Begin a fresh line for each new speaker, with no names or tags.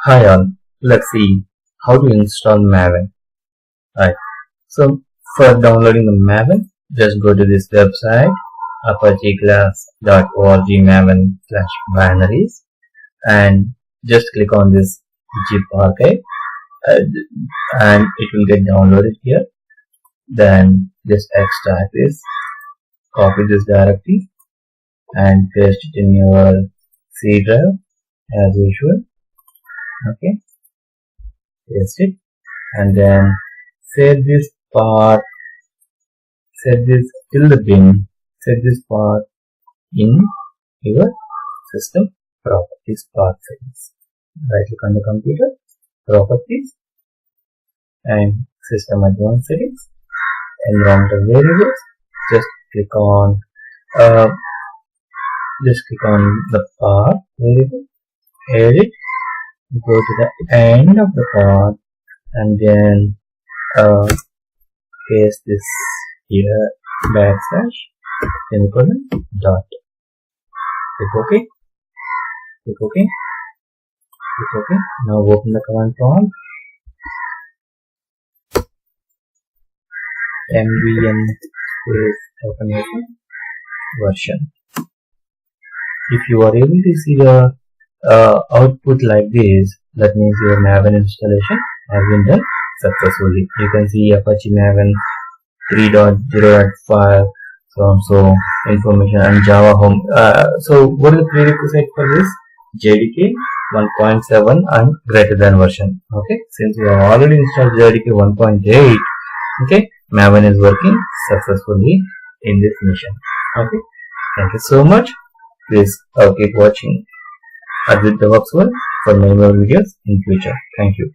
Hi all, let's see how to install Maven. Right. So for downloading the Maven, just go to this website apache-class.org maven/binaries and just click on this zip archive and it will get downloaded here. Then just extract this, copy this directly and paste it in your C drive as usual. Okay, paste it and then set this part, set this till the bin, set this part in your system properties part settings. Right click on the computer, properties and system advanced settings, environmental variables. Just click on the part variable, edit, go to the end of the part and then paste this here backslash semicolon dot. Click OK. Click OK. Click OK. Now open the command prompt. MVN space version. If you are able to see the output like this, that means your Maven installation has been done successfully. You can see Apache Maven 3.0.5 so information and Java home. So what is the prerequisite for this? JDK 1.7 and greater than version. Okay, since we have already installed JDK 1.8, okay, Maven is working successfully in this mission. Okay, thank you so much. Please keep watching Advith Devops for more videos in future. Thank you.